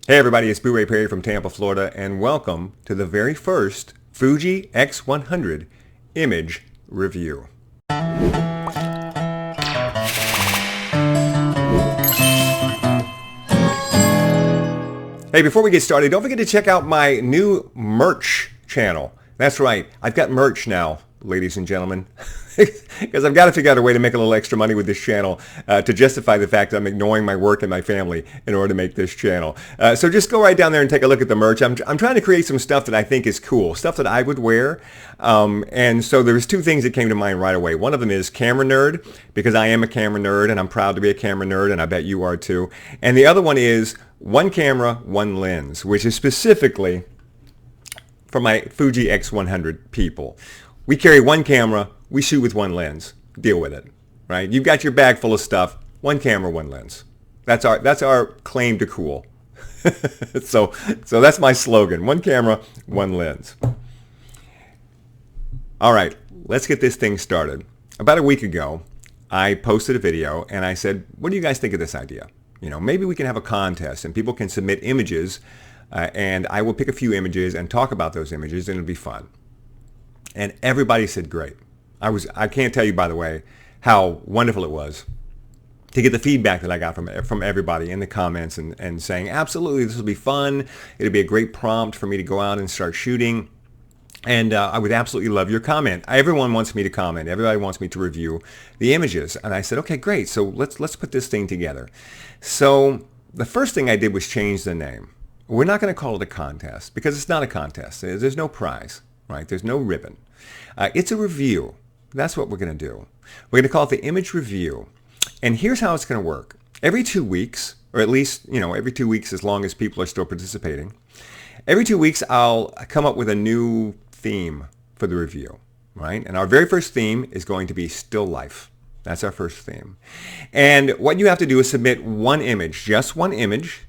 Hey everybody, it's Booray from Tampa, Florida, and welcome to the very first Fuji X100 image review. Hey, before we get started, don't forget to check out my new merch channel. That's right, I've got merch now, ladies and gentlemen, because I've got to figure out a way to make a little extra money with this channel to justify the fact that I'm ignoring my work and my family in order to make this channel. So just go right down there and take a look at the merch. I'm trying to create some stuff that I think is cool, stuff that I would wear. And so there's two things that came to mind right away. One of them is camera nerd, because I am a camera nerd and I'm proud to be a camera nerd, and I bet you are too. And the other one is one camera, one lens, which is specifically for my Fuji X100 people. We carry one camera, we shoot with one lens. Deal with it, right? You've got your bag full of stuff, one camera, one lens. That's our claim to cool. So that's my slogan, one camera, one lens. All right, let's get this thing started. About a week ago, I posted a video and I said, what do you guys think of this idea? You know, maybe we can have a contest and people can submit images and I will pick a few images and talk about those images, and it'll be fun. And everybody said great. I can't tell you, by the way, how wonderful it was to get the feedback that I got from everybody in the comments and saying, absolutely, this will be fun. It'll be a great prompt for me to go out and start shooting. And I would absolutely love your comment. Everyone wants me to comment. Everybody wants me to review the images. And I said, okay, great. So let's put this thing together. So the first thing I did was change the name. We're not going to call it a contest because it's not a contest. There's no prize, right? There's no ribbon. It's a review. That's what we're going to do. We're going to call it the image review. And here's how it's going to work. Every 2 weeks, or at least, every 2 weeks as long as people are still participating, every 2 weeks I'll come up with a new theme for the review, right? And our very first theme is going to be still life. That's our first theme. And what you have to do is submit one image, just one image,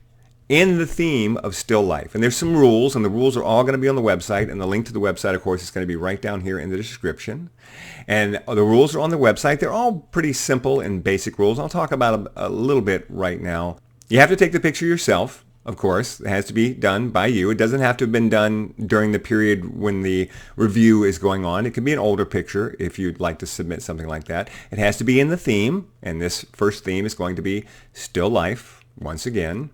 in the theme of still life. And there's some rules, and the rules are all going to be on the website, and the link to the website, of course, is going to be right down here in the description. And the rules are on the website. They're all pretty simple and basic rules. I'll talk about them a little bit right now. You have to take the picture yourself, of course. It has to be done by you. It doesn't have to have been done during the period when the review is going on. It can be an older picture if you'd like to submit something like that. It has to be in the theme, and this first theme is going to be still life. Once again,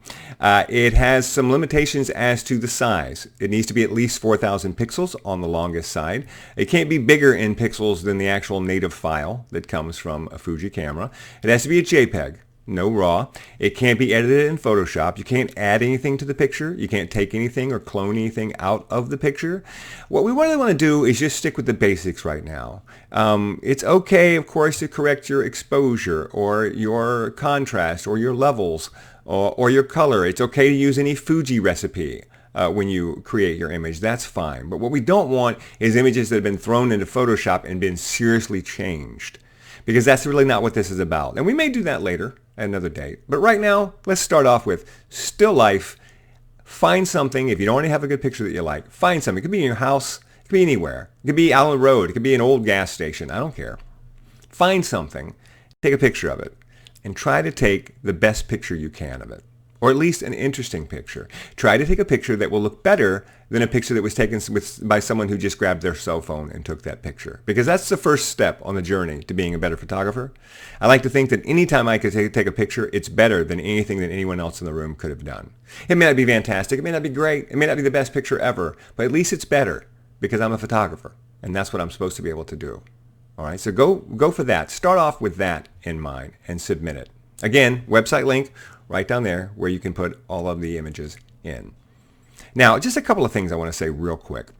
it has some limitations as to the size. It needs to be at least 4,000 pixels on the longest side. It can't be bigger in pixels than the actual native file that comes from a Fuji camera. It has to be a JPEG, no RAW. It can't be edited in Photoshop. You can't add anything to the picture. You can't take anything or clone anything out of the picture. What we really want to do is just stick with the basics right now. It's okay, of course, to correct your exposure or your contrast or your levels or your color. It's okay to use any Fuji recipe when you create your image. That's fine. But what we don't want is images that have been thrown into Photoshop and been seriously changed, because that's really not what this is about. And we may do that later at another date. But right now, let's start off with still life. Find something. If you don't already have a good picture that you like, find something. It could be in your house. It could be anywhere. It could be out on the road. It could be an old gas station. I don't care. Find something. Take a picture of it. And try to take the best picture you can of it, or at least an interesting picture. Try to take a picture that will look better than a picture that was taken by someone who just grabbed their cell phone and took that picture, because that's the first step on the journey to being a better photographer. I like to think that anytime I could take a picture, it's better than anything that anyone else in the room could have done. It may not be fantastic, it may not be great, it may not be the best picture ever, but at least it's better because I'm a photographer, and that's what I'm supposed to be able to do. All right, so go for that. Start off with that in mind and submit it. Again, website link right down there where you can put all of the images in. Now, just a couple of things I want to say real quick.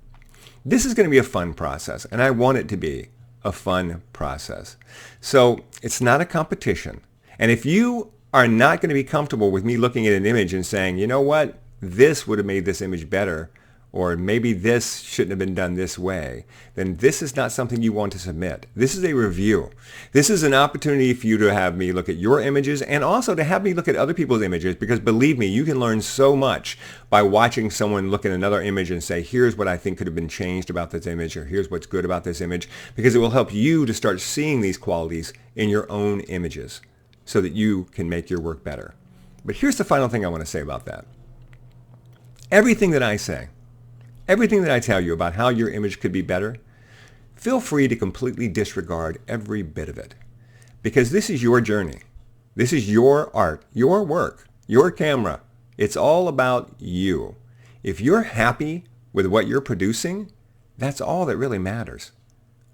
This is going to be a fun process, and I want it to be a fun process. So it's not a competition. And if you are not going to be comfortable with me looking at an image and saying, you know what, this would have made this image better, or maybe this shouldn't have been done this way, then this is not something you want to submit. This is a review. This is an opportunity for you to have me look at your images and also to have me look at other people's images, because believe me, you can learn so much by watching someone look at another image and say, here's what I think could have been changed about this image, or here's what's good about this image, because it will help you to start seeing these qualities in your own images so that you can make your work better. But here's the final thing I want to say about that. everything that I say, everything that I tell you about how your image could be better, feel free to completely disregard every bit of it. Because this is your journey. This is your art, your work, your camera. It's all about you. If you're happy with what you're producing, that's all that really matters.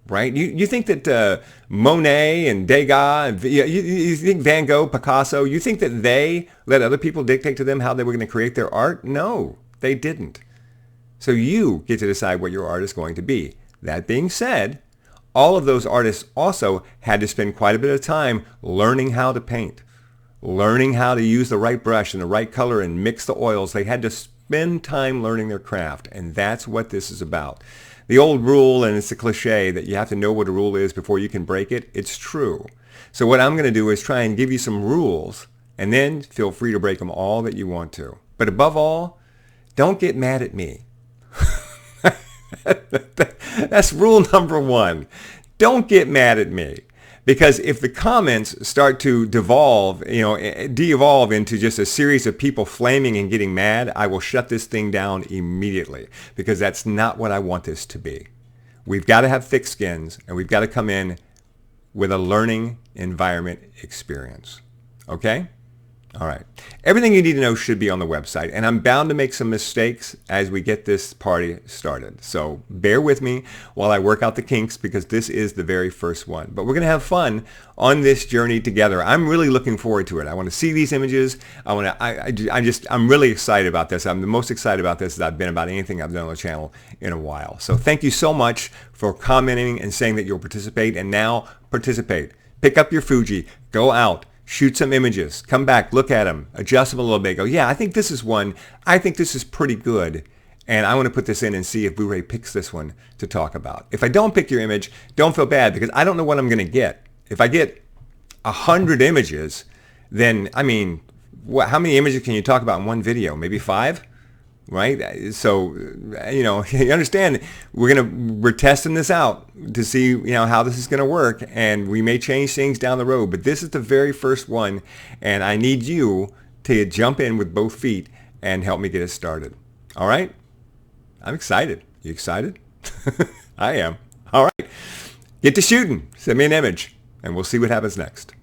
Right? You think that Monet and Degas, and you think Van Gogh, Picasso, you think that they let other people dictate to them how they were going to create their art? No, they didn't. So you get to decide what your art is going to be. That being said, all of those artists also had to spend quite a bit of time learning how to paint, learning how to use the right brush and the right color and mix the oils. They had to spend time learning their craft, and that's what this is about. The old rule, and it's a cliche, that you have to know what a rule is before you can break it, it's true. So what I'm going to do is try and give you some rules, and then feel free to break them all that you want to. But above all, don't get mad at me. That's rule number one. Don't get mad at me. Because if the comments start to de-evolve into just a series of people flaming and getting mad, I will shut this thing down immediately, because that's not what I want this to be. We've got to have thick skins, and we've got to come in with a learning environment experience. Okay? All right. Everything you need to know should be on the website, and I'm bound to make some mistakes as we get this party started. So bear with me while I work out the kinks, because this is the very first one. But we're going to have fun on this journey together. I'm really looking forward to it. I want to see these images. I'm really excited about this. I'm the most excited about this as I've been about anything I've done on the channel in a while. So thank you so much for commenting and saying that you'll participate, and now participate. Pick up your Fuji, go out, shoot some images, come back, look at them, adjust them a little bit, go, yeah, I think this is one, I think this is pretty good, and I want to put this in and see if Booray picks this one to talk about. If I don't pick your image, don't feel bad, because I don't know what I'm going to get. If I get 100 images, then, I mean, how many images can you talk about in one video? Maybe 5? Right? So, you understand, we're testing this out to see, how this is going to work, and we may change things down the road, but this is the very first one, and I need you to jump in with both feet and help me get it started. All right? I'm excited. You excited? I am. All right. Get to shooting. Send me an image, and we'll see what happens next.